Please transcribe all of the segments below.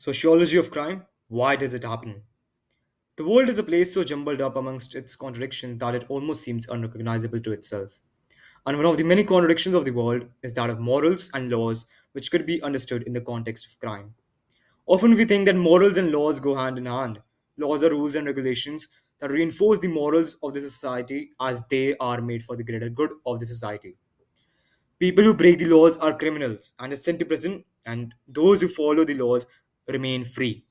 Sociology of crime? Why does it happen? The world is a place so jumbled up amongst its contradictions that it almost seems unrecognizable to itself. And one of the many contradictions of the world is that of morals and laws, which could be understood in the context of crime. Often we think that morals and laws go hand in hand. Laws are rules and regulations that reinforce the morals of the society as they are made for the greater good of the society. People who break the laws are criminals and are sent to prison, and those who follow the laws remain free.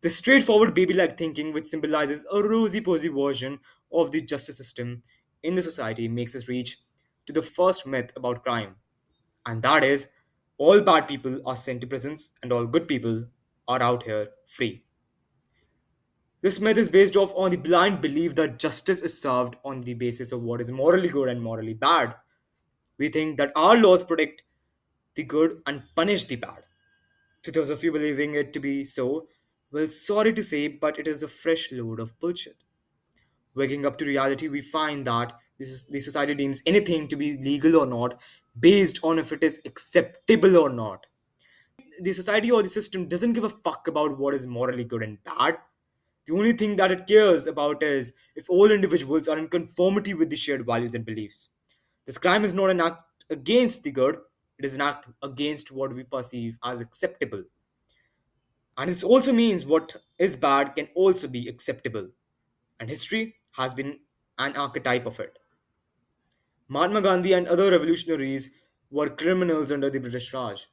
The straightforward baby like thinking, which symbolizes a rosy posy version of the justice system in the society, makes us reach to the first myth about crime, and that is all bad people are sent to prisons and all good people are out here free. This myth is based off on the blind belief that justice is served on the basis of what is morally good and morally bad. We think that our laws protect the good and punish the bad. To those of you believing it to be so, well, sorry to say, but it is a fresh load of bullshit. Waking up to reality, we find that the society deems anything to be legal or not based on if it is acceptable or not. The society or the system doesn't give a fuck about what is morally good and bad. The only thing that it cares about is if all individuals are in conformity with the shared values and beliefs. This crime is not an act against the good, it is an act against what we perceive as acceptable. And this also means what is bad can also be acceptable. And history has been an archetype of it. Mahatma Gandhi and other revolutionaries were criminals under the British Raj.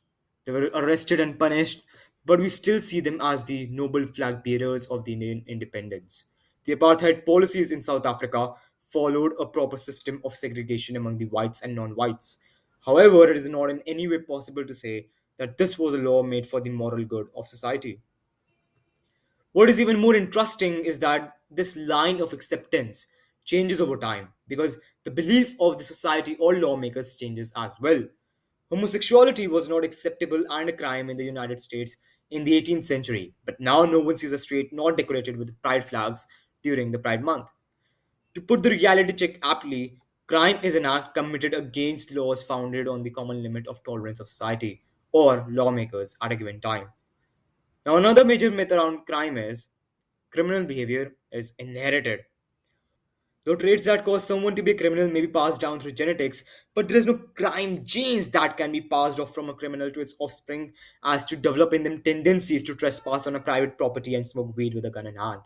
They were arrested and punished, but we still see them as the noble flag bearers of the Indian independence. The apartheid policies in South Africa followed a proper system of segregation among the whites and non whites. However, it is not in any way possible to say that this was a law made for the moral good of society. What is even more interesting is that this line of acceptance changes over time because the belief of the society or lawmakers changes as well. Homosexuality was not acceptable and a crime in the United States in the 18th century, but now no one sees a street not decorated with pride flags during the Pride Month. To put the reality check aptly, crime is an act committed against laws founded on the common limit of tolerance of society or lawmakers at a given time. Now, another major myth around crime is criminal behavior is inherited. Though traits that cause someone to be a criminal may be passed down through genetics, but there is no crime genes that can be passed off from a criminal to its offspring as to develop in them tendencies to trespass on a private property and smoke weed with a gun in hand.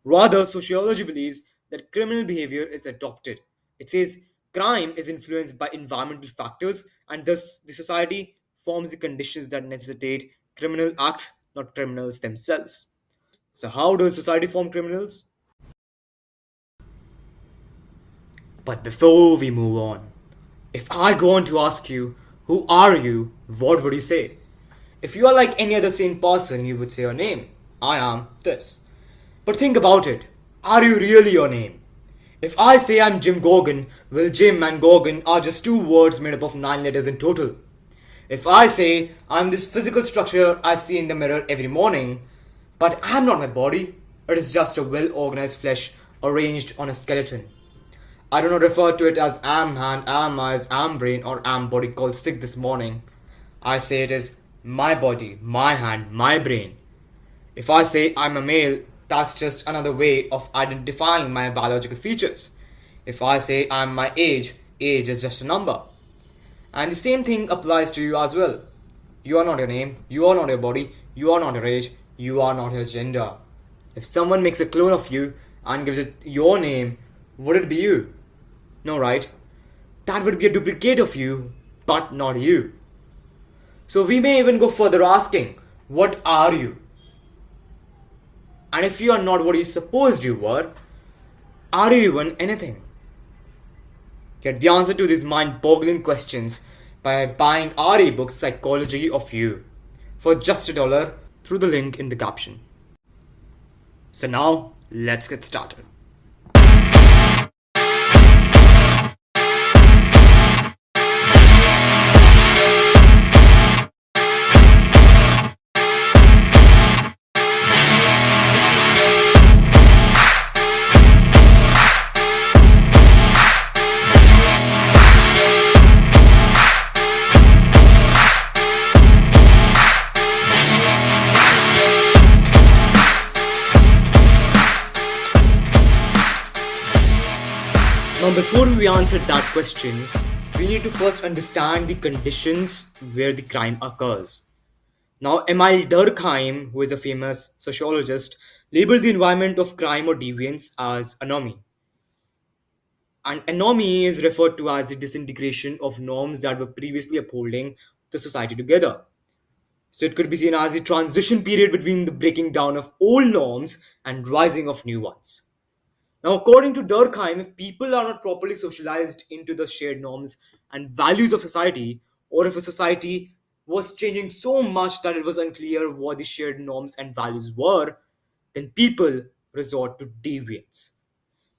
Rather, sociology believes that criminal behavior is adopted. It says crime is influenced by environmental factors, and thus the society forms the conditions that necessitate criminal acts, not criminals themselves. So, how does society form criminals? But before we move on, if I go on to ask you, who are you, what would you say? If you are like any other sane person, you would say your name. I am this. But think about it. Are you really your name? If I say I'm Jim Gorgon, well, Jim and Gorgon are just two words made up of 9 letters in total. If I say I'm this physical structure I see in the mirror every morning, but I'm not my body, it is just a well organized flesh arranged on a skeleton. I do not refer to it as am hand, am eyes, am brain, or am body called sick this morning. I say it is my body, my hand, my brain. If I say I'm a male, that's just another way of identifying my biological features. If I say I'm my age is just a number. And the same thing applies to you as well. You are not your name, you are not your body, you are not your age, you are not your gender. If someone makes a clone of you and gives it your name, would it be you? No, right? That would be a duplicate of you, but not you. So we may even go further asking, what are you? And if you are not what you supposed you were, are you even anything? Get the answer to these mind-boggling questions by buying our ebook Psychology of You for just $1 through the link in the caption. So now, let's get started. Now, before we answer that question, we need to first understand the conditions where the crime occurs. Now, Emile Durkheim, who is a famous sociologist, labeled the environment of crime or deviance as anomie. And anomie is referred to as the disintegration of norms that were previously upholding the society together. So it could be seen as a transition period between the breaking down of old norms and rising of new ones. Now, according to Durkheim, if people are not properly socialized into the shared norms and values of society, or if a society was changing so much that it was unclear what the shared norms and values were, then people resort to deviance.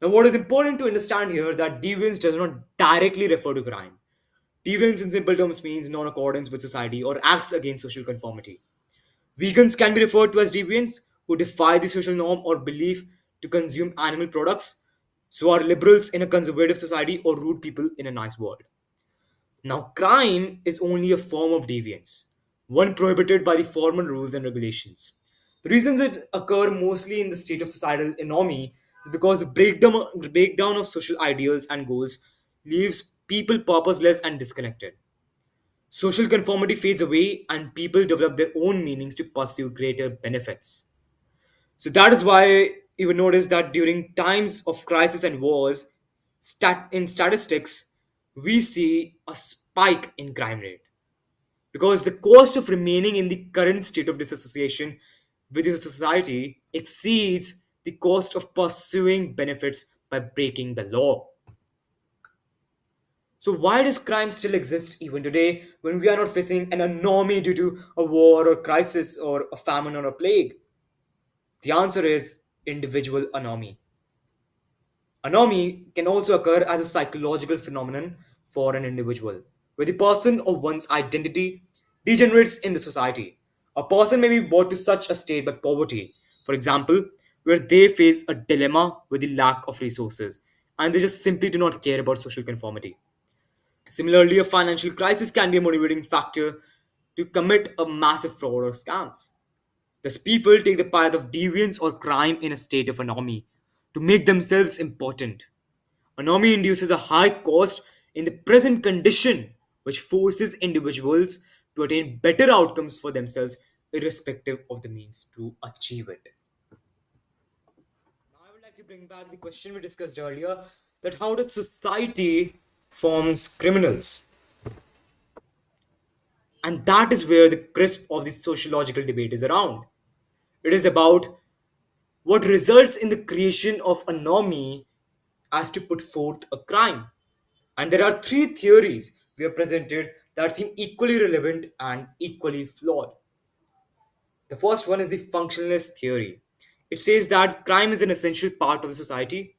Now, what is important to understand here that deviance does not directly refer to crime. Deviance in simple terms means non-accordance with society or acts against social conformity. Vegans can be referred to as deviants who defy the social norm or belief to consume animal products. So are liberals in a conservative society or rude people in a nice world. Now, crime is only a form of deviance, one prohibited by the formal rules and regulations. The reasons it occur mostly in the state of societal anomie is because the breakdown of social ideals and goals leaves people purposeless and disconnected. Social conformity fades away and people develop their own meanings to pursue greater benefits. So that is why you would notice that during times of crisis and wars, in statistics, we see a spike in crime rate because the cost of remaining in the current state of disassociation with the society exceeds the cost of pursuing benefits by breaking the law. So why does crime still exist even today when we are not facing an anomaly due to a war or crisis or a famine or a plague? The answer is individual anomy. Anomy can also occur as a psychological phenomenon for an individual, where the person or one's identity degenerates in the society. A person may be brought to such a state by poverty, for example, where they face a dilemma with the lack of resources and they just simply do not care about social conformity. Similarly, a financial crisis can be a motivating factor to commit a massive fraud or scams. Thus, people take the path of deviance or crime in a state of anomy to make themselves important. Anomy induces a high cost in the present condition, which forces individuals to attain better outcomes for themselves, irrespective of the means to achieve it. Now, I would like to bring back the question we discussed earlier that how does society forms criminals? And that is where the crisp of the sociological debate is around. It is about what results in the creation of a normie as to put forth a crime. And there are three theories we have presented that seem equally relevant and equally flawed. The first one is the functionalist theory. It says that crime is an essential part of the society.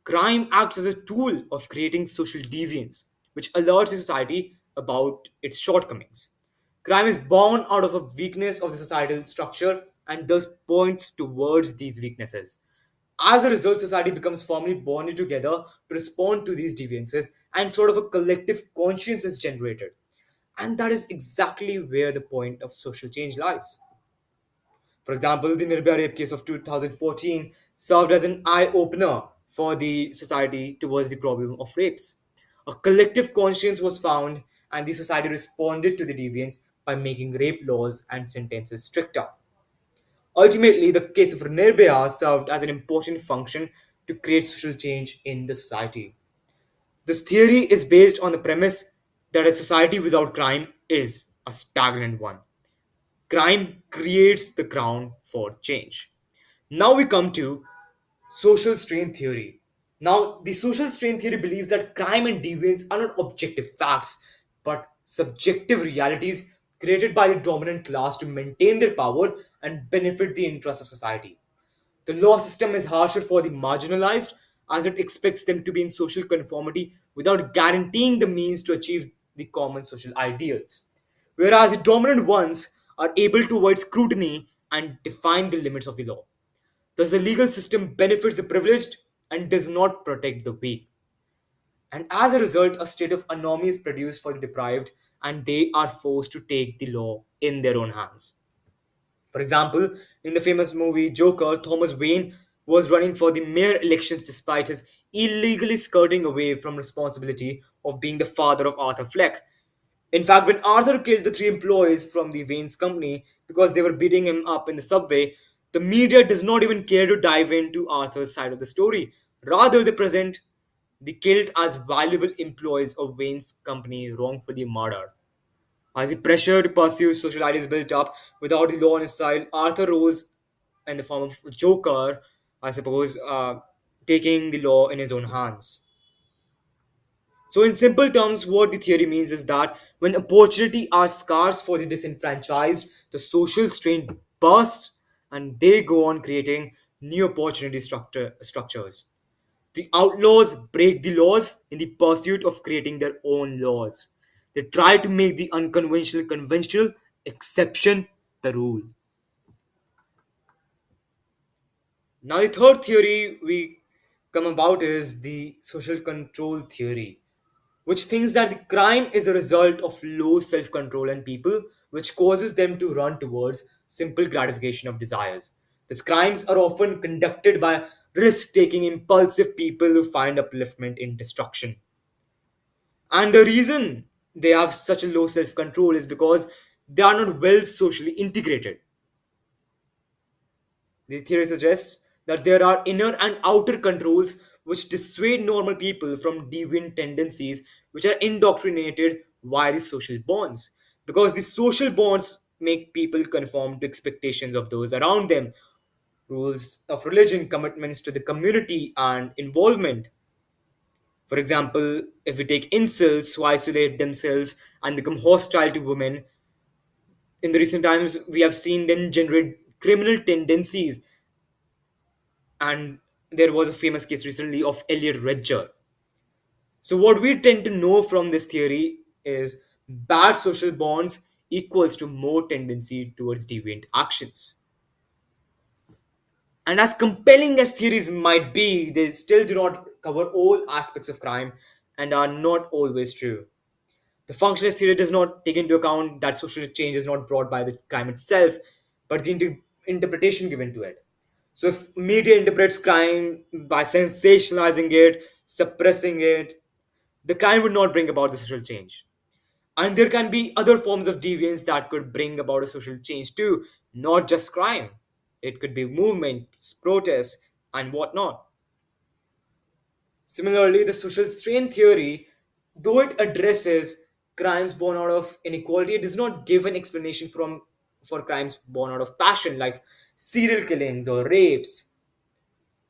Crime acts as a tool of creating social deviance, which alerts the society about its shortcomings. Crime is born out of a weakness of the societal structure and thus points towards these weaknesses. As a result, society becomes firmly bonded together to respond to these deviances, and sort of a collective conscience is generated. And that is exactly where the point of social change lies. For example, the Nirbhaya rape case of 2014 served as an eye opener for the society towards the problem of rapes. A collective conscience was found, and the society responded to the deviance by making rape laws and sentences stricter. Ultimately, the case of Nirbhaya served as an important function to create social change in the society. This theory is based on the premise that a society without crime is a stagnant one. Crime creates the ground for change. Now we come to social strain theory. Now, the social strain theory believes that crime and deviance are not objective facts, but subjective realities created by the dominant class to maintain their power and benefit the interests of society. The law system is harsher for the marginalized as it expects them to be in social conformity without guaranteeing the means to achieve the common social ideals. Whereas the dominant ones are able to avoid scrutiny and define the limits of the law. Thus, the legal system benefits the privileged and does not protect the weak. And as a result, a state of anomy is produced for the deprived, and they are forced to take the law in their own hands. For example, in the famous movie Joker, Thomas Wayne was running for the mayor elections despite his illegally skirting away from responsibility of being the father of Arthur Fleck. In fact, when Arthur killed the three employees from the Wayne's company because they were beating him up in the subway, the media does not even care to dive into Arthur's side of the story. Rather, they present the killed as valuable employees of Wayne's company wrongfully murdered. As the pressure to pursue social ideas built up without the law on his side, Arthur rose in the form of Joker, I suppose, taking the law in his own hands. So, in simple terms, what the theory means is that when opportunity are scarce for the disenfranchised, the social strain bursts and they go on creating new opportunity structures. The outlaws break the laws in the pursuit of creating their own laws. They try to make the unconventional conventional, exception the rule. Now, the third theory we come about is the social control theory, which thinks that the crime is a result of low self control in people, which causes them to run towards simple gratification of desires. These crimes are often conducted by risk taking, impulsive people who find upliftment in destruction. And the reason they have such a low self control is because they are not well socially integrated. The theory suggests that there are inner and outer controls which dissuade normal people from deviant tendencies which are indoctrinated via the social bonds. Because the social bonds make people conform to expectations of those around them, rules of religion, commitments to the community, and involvement. For example, if we take incels who isolate themselves and become hostile to women, in the recent times we have seen them generate criminal tendencies, and there was a famous case recently of Elliot Redger. So what we tend to know from this theory is bad social bonds equals to more tendency towards deviant actions. And as compelling as theories might be, they still do not cover all aspects of crime and are not always true. The functionalist theory does not take into account that social change is not brought by the crime itself, but the interpretation given to it. So, if media interprets crime by sensationalizing it, suppressing it, the crime would not bring about the social change. And there can be other forms of deviance that could bring about a social change too, not just crime. It could be movements, protests, and whatnot. Similarly, the social strain theory, though it addresses crimes born out of inequality, it does not give an explanation for crimes born out of passion, like serial killings or rapes.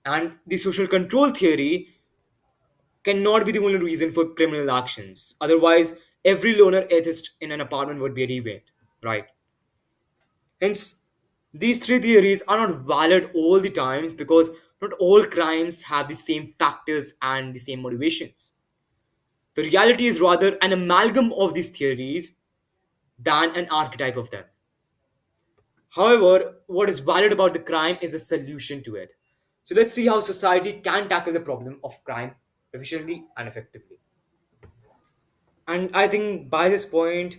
And the social control theory cannot be the only reason for criminal actions. Otherwise, every loner atheist in an apartment would be a deviant, right? Hence, these three theories are not valid all the times because not all crimes have the same factors and the same motivations. The reality is rather an amalgam of these theories than an archetype of them. However, what is valid about the crime is the solution to it. So let's see how society can tackle the problem of crime efficiently and effectively. And I think by this point,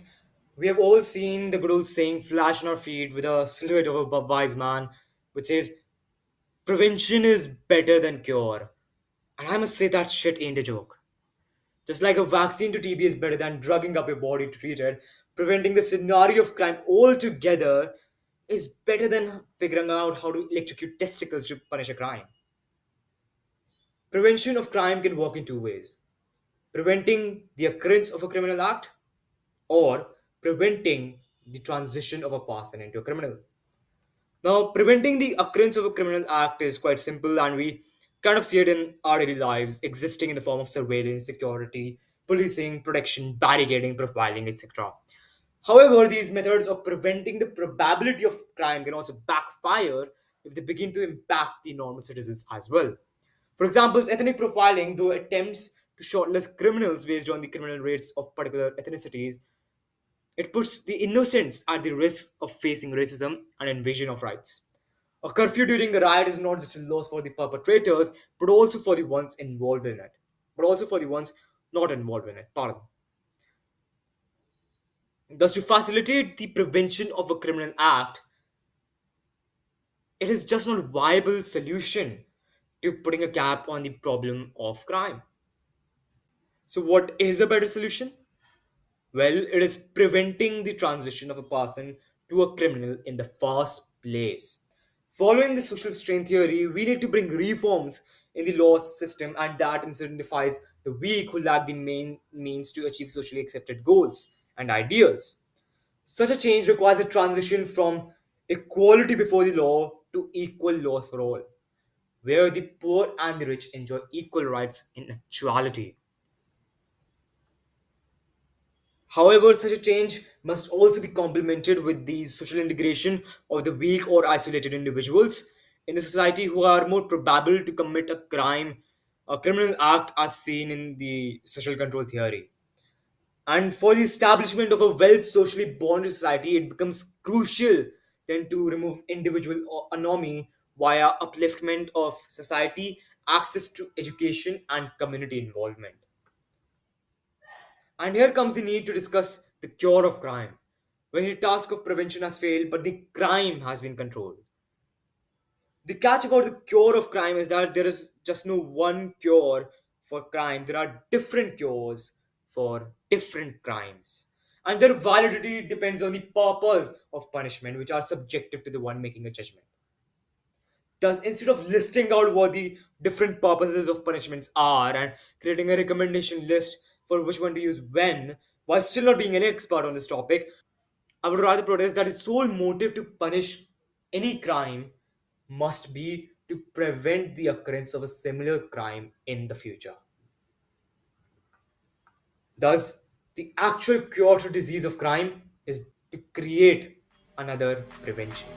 we have all seen the good old saying flash on our feed with a silhouette of a wise man, which says, prevention is better than cure. And I must say that shit ain't a joke. Just like a vaccine to TB is better than drugging up your body to treat it, preventing the scenario of crime altogether is better than figuring out how to electrocute testicles to punish a crime. Prevention of crime can work in two ways: preventing the occurrence of a criminal act or preventing the transition of a person into a criminal. Now, preventing the occurrence of a criminal act is quite simple, and we kind of see it in our daily lives, existing in the form of surveillance, security, policing, protection, barricading, profiling, etc. However, these methods of preventing the probability of crime can also backfire if they begin to impact the normal citizens as well. For example, ethnic profiling, though attempts to shortlist criminals based on the criminal rates of particular ethnicities, it puts the innocents at the risk of facing racism and invasion of rights. A curfew during a riot is not just a loss for the perpetrators, but also for the ones involved in it. But also for the ones not involved in it. Pardon. Thus, to facilitate the prevention of a criminal act, it is just not a viable solution. to putting a cap on the problem of crime. So, what is a better solution? Well, it is preventing the transition of a person to a criminal in the first place. Following the social strain theory, we need to bring reforms in the law system, and that incentivize the weak who lack the main means to achieve socially accepted goals and ideals. Such a change requires a transition from equality before the law to equal laws for all, where the poor and the rich enjoy equal rights in actuality. However, such a change must also be complemented with the social integration of the weak or isolated individuals in the society who are more probable to commit a crime, a criminal act, as seen in the social control theory. And for the establishment of a well socially bonded society, it becomes crucial then to remove individual autonomy via upliftment of society, access to education, and community involvement. And here comes the need to discuss the cure of crime. When the task of prevention has failed, but the crime has been controlled. The catch about the cure of crime is that there is just no one cure for crime. There are different cures for different crimes. And their validity depends on the purpose of punishment, which are subjective to the one making a judgment. Thus, instead of listing out what the different purposes of punishments are and creating a recommendation list for which one to use when, while still not being an expert on this topic, I would rather protest that its sole motive to punish any crime must be to prevent the occurrence of a similar crime in the future. Thus, the actual cure to disease of crime is to create another prevention.